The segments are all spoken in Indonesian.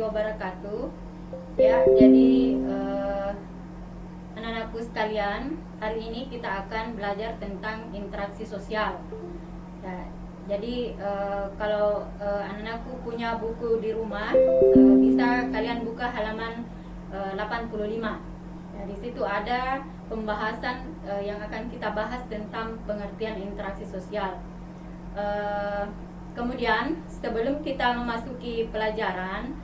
wabarakatuh. Ya, jadi anak-anakku sekalian, hari ini kita akan belajar tentang interaksi sosial. Ya, jadi kalau anak-anakku punya buku di rumah, bisa kalian buka halaman 85. Ya, di situ ada pembahasan yang akan kita bahas tentang pengertian interaksi sosial. Kemudian sebelum kita memasuki pelajaran,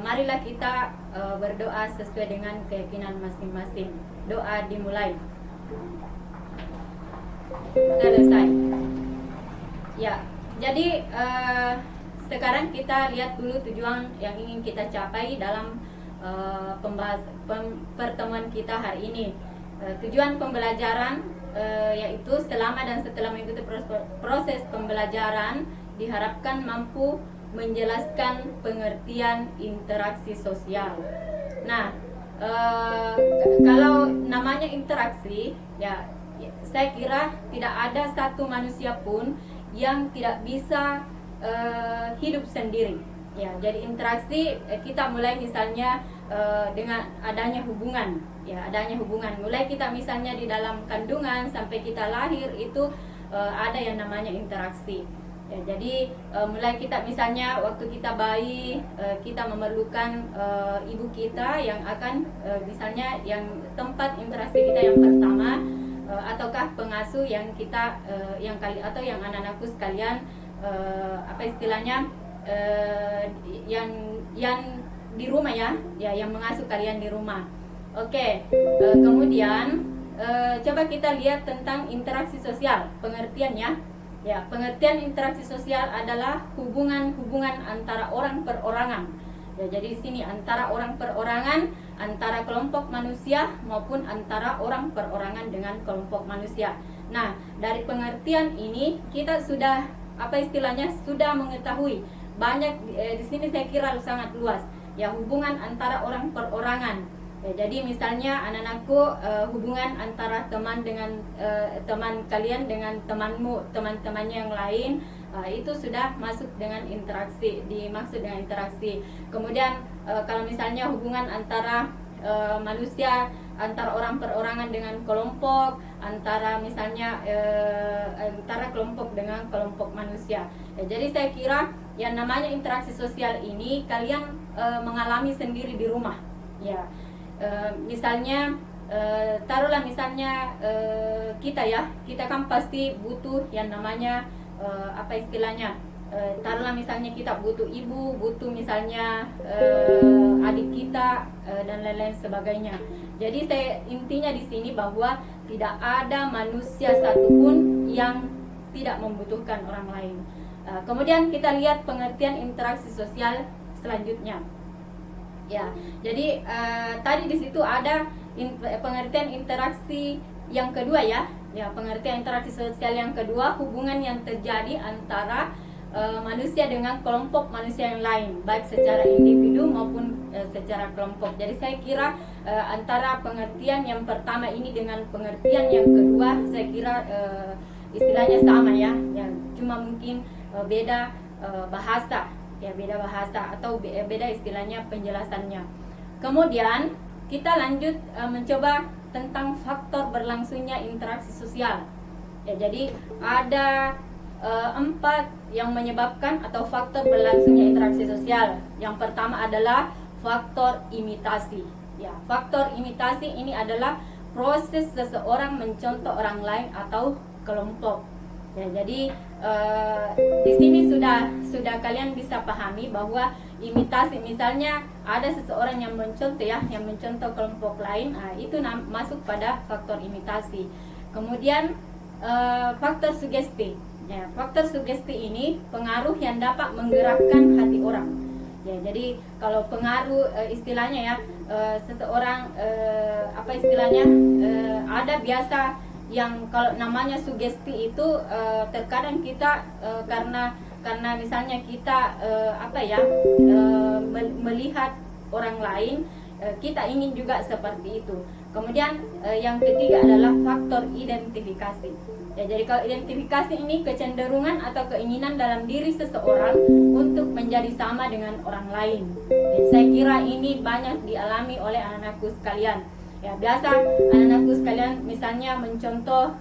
marilah kita berdoa sesuai dengan keyakinan masing-masing. Doa dimulai. Selesai. Ya, jadi sekarang kita lihat dulu tujuan yang ingin kita capai dalam pertemuan kita hari ini. Tujuan pembelajaran yaitu selama dan setelah mengikuti proses pembelajaran diharapkan mampu menjelaskan pengertian interaksi sosial. Nah, kalau namanya interaksi, ya saya kira tidak ada satu manusia pun yang tidak bisa hidup sendiri. Ya, jadi interaksi kita mulai misalnya dengan adanya hubungan. Ya, adanya hubungan. Mulai kita misalnya di dalam kandungan sampai kita lahir itu ada yang namanya interaksi. Ya, jadi mulai kita misalnya waktu kita bayi, kita memerlukan ibu kita yang akan misalnya yang tempat interaksi kita yang pertama, ataukah pengasuh yang kita atau yang anak-anakku sekalian, apa istilahnya, yang di rumah ya yang mengasuh kalian di rumah. Oke, kemudian coba kita lihat tentang interaksi sosial, pengertiannya. Ya, pengertian interaksi sosial adalah hubungan-hubungan antara orang perorangan. Ya, jadi di sini antara orang perorangan, antara kelompok manusia maupun antara orang perorangan dengan kelompok manusia. Nah, dari pengertian ini kita sudah sudah mengetahui banyak di sini saya kira sangat luas. Ya, hubungan antara orang perorangan. Ya, jadi misalnya anak-anakku, hubungan antara teman dengan teman kalian dengan teman-temannya yang lain, itu sudah masuk dengan interaksi, dimaksud dengan interaksi. Kemudian kalau misalnya hubungan antara manusia, antara orang perorangan dengan kelompok, antara misalnya antara kelompok dengan kelompok manusia. Ya, jadi saya kira yang namanya interaksi sosial ini kalian mengalami sendiri di rumah. Ya. Misalnya taruhlah misalnya kita kan pasti butuh yang namanya apa istilahnya, taruhlah misalnya kita butuh ibu, butuh misalnya adik kita, dan lain-lain sebagainya. Jadi intinya di sini bahwa tidak ada manusia satupun yang tidak membutuhkan orang lain. Kemudian kita lihat pengertian interaksi sosial selanjutnya. Ya, jadi tadi di situ ada pengertian interaksi yang kedua ya. Ya, pengertian interaksi sosial yang kedua, hubungan yang terjadi antara manusia dengan kelompok manusia yang lain, baik secara individu maupun secara kelompok. Jadi saya kira antara pengertian yang pertama ini dengan pengertian yang kedua, saya kira istilahnya sama ya. Ya, cuma mungkin beda bahasa. Ya, beda bahasa atau beda istilahnya penjelasannya. Kemudian kita lanjut mencoba tentang faktor berlangsungnya interaksi sosial. Ya, jadi ada 4 yang menyebabkan atau faktor berlangsungnya interaksi sosial. Yang pertama adalah faktor imitasi. Ya, faktor imitasi ini adalah proses seseorang mencontoh orang lain atau kelompok. Ya, jadi di sini sudah kalian bisa pahami bahwa imitasi, misalnya ada seseorang yang mencontoh yang mencontoh kelompok lain, itu masuk pada faktor imitasi. Kemudian faktor sugesti. Ya, faktor sugesti ini pengaruh yang dapat menggerakkan hati orang. Ya, jadi kalau pengaruh istilahnya ya, seseorang apa istilahnya, ada biasa yang kalau namanya sugesti itu terkadang kita karena misalnya kita melihat orang lain, kita ingin juga seperti itu. Kemudian yang ketiga adalah faktor identifikasi. Ya, jadi kalau identifikasi ini kecenderungan atau keinginan dalam diri seseorang untuk menjadi sama dengan orang lain. Dan saya kira ini banyak dialami oleh anak-anakku sekalian. Ya, biasa anak-anakku sekalian misalnya mencontoh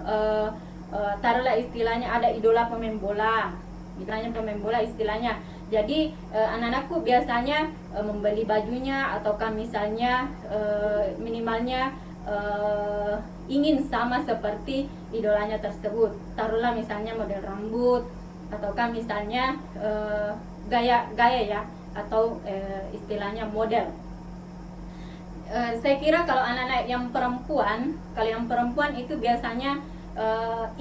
taruhlah istilahnya ada idola pemain bola. Istilahnya. Jadi anak-anakku biasanya membeli bajunya ataukah misalnya minimalnya ingin sama seperti idolanya tersebut. Taruhlah misalnya model rambut ataukah misalnya gaya ya atau istilahnya model. Saya kira kalau anak-anak yang perempuan itu biasanya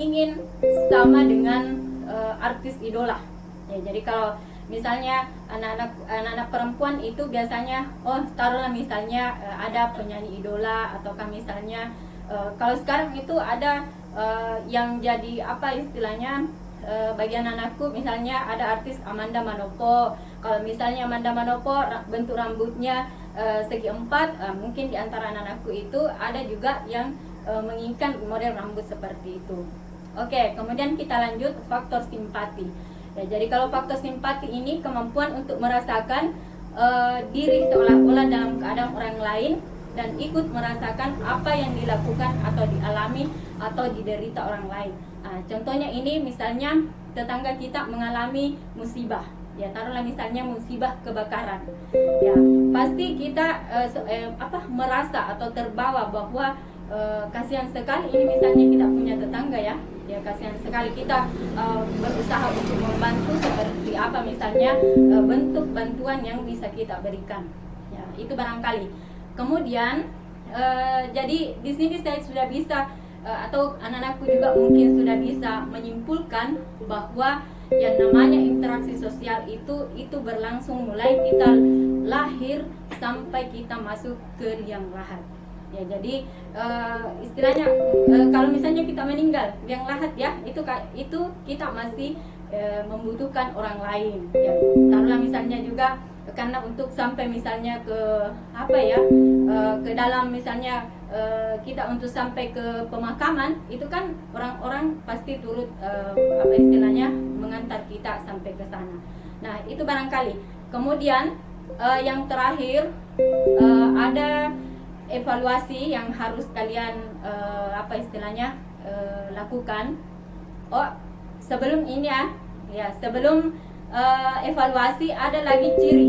ingin sama dengan artis idola. Ya, jadi kalau misalnya anak-anak perempuan itu biasanya taruhlah misalnya ada penyanyi idola ataukah misalnya kalau sekarang itu ada yang jadi apa istilahnya bagi anak-anakku misalnya ada artis Amanda Manopo. Kalau misalnya Amanda Manopo bentuk rambutnya segi empat, mungkin di antara anak-anakku itu ada juga yang menginginkan model rambut seperti itu. Oke, kemudian kita lanjut faktor simpati. Ya, jadi kalau faktor simpati ini kemampuan untuk merasakan diri seolah-olah dalam keadaan orang lain dan ikut merasakan apa yang dilakukan atau dialami atau diderita orang lain. Contohnya ini misalnya tetangga kita mengalami musibah. Ya, taruhlah misalnya musibah kebakaran. Ya, pasti kita merasa atau terbawa bahwa kasihan sekali ini misalnya kita punya tetangga ya kasihan sekali kita berusaha untuk membantu seperti apa misalnya bentuk bantuan yang bisa kita berikan ya itu barangkali. Kemudian jadi di sini saya sudah bisa atau anak-anakku juga mungkin sudah bisa menyimpulkan bahwa yang namanya interaksi sosial itu berlangsung mulai kita lahir sampai kita masuk ke liang lahat. Ya, jadi istilahnya kalau misalnya kita meninggal liang lahat ya itu kita masih membutuhkan orang lain. Ya, taruhlah misalnya juga karena untuk sampai misalnya ke ke dalam misalnya kita untuk sampai ke pemakaman itu kan orang-orang pasti turut istilahnya mengantar kita sampai ke sana. Nah itu barangkali. Kemudian yang terakhir ada evaluasi yang harus kalian lakukan. Sebelum ini sebelum evaluasi ada lagi ciri.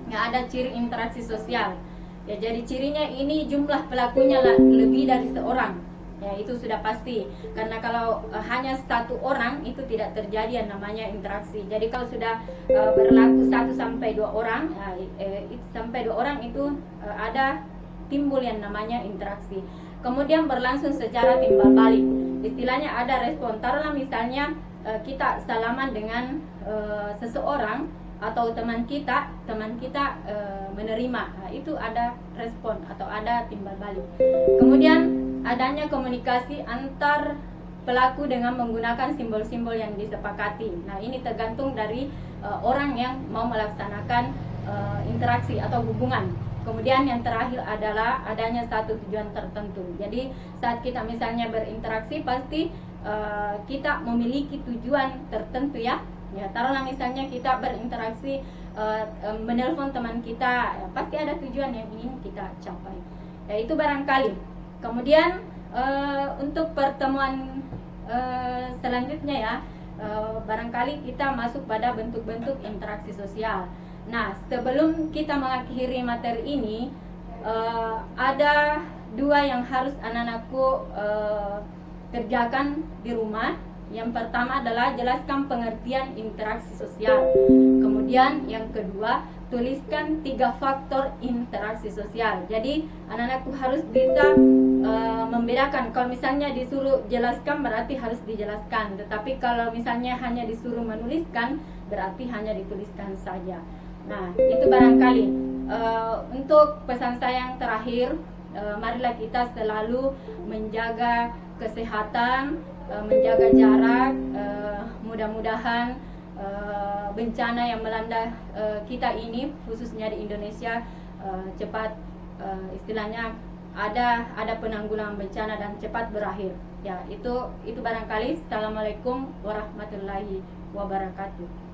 Ya, ada ciri interaksi sosial. Ya, jadi cirinya ini jumlah pelakunya lebih dari seorang. Ya, itu sudah pasti. Karena kalau hanya satu orang itu tidak terjadi yang namanya interaksi. Jadi kalau sudah berlaku 1 sampai 2 orang, sampai 2 orang itu ada timbul yang namanya interaksi. Kemudian berlangsung secara timbal balik. Istilahnya ada respon. Taruhlah misalnya kita salaman dengan seseorang atau teman kita menerima. Nah, itu ada respon atau ada timbal balik. Kemudian adanya komunikasi antar pelaku dengan menggunakan simbol-simbol yang disepakati. Nah, ini tergantung dari orang yang mau melaksanakan interaksi atau hubungan. Kemudian yang terakhir adalah adanya satu tujuan tertentu. Jadi saat kita misalnya berinteraksi pasti kita memiliki tujuan tertentu ya. Ya, taruhlah misalnya kita berinteraksi menelpon teman kita, pasti ada tujuan yang ingin kita capai. Ya, itu barangkali. Kemudian untuk pertemuan selanjutnya ya, barangkali kita masuk pada bentuk-bentuk interaksi sosial. Nah, sebelum kita mengakhiri materi ini, ada 2 yang harus anak-anakku kerjakan di rumah. Yang pertama adalah jelaskan pengertian interaksi sosial. Kemudian yang kedua, tuliskan 3 faktor interaksi sosial. Jadi anak-anakku harus bisa membedakan. Kalau misalnya disuruh jelaskan berarti harus dijelaskan. Tetapi kalau misalnya hanya disuruh menuliskan berarti hanya dituliskan saja. Nah, itu barangkali untuk pesan saya yang terakhir, marilah kita selalu menjaga kesehatan, menjaga jarak. Mudah-mudahan bencana yang melanda kita ini khususnya di Indonesia cepat istilahnya ada penanggulangan bencana dan cepat berakhir. Ya, itu barangkali. Assalamualaikum warahmatullahi wabarakatuh.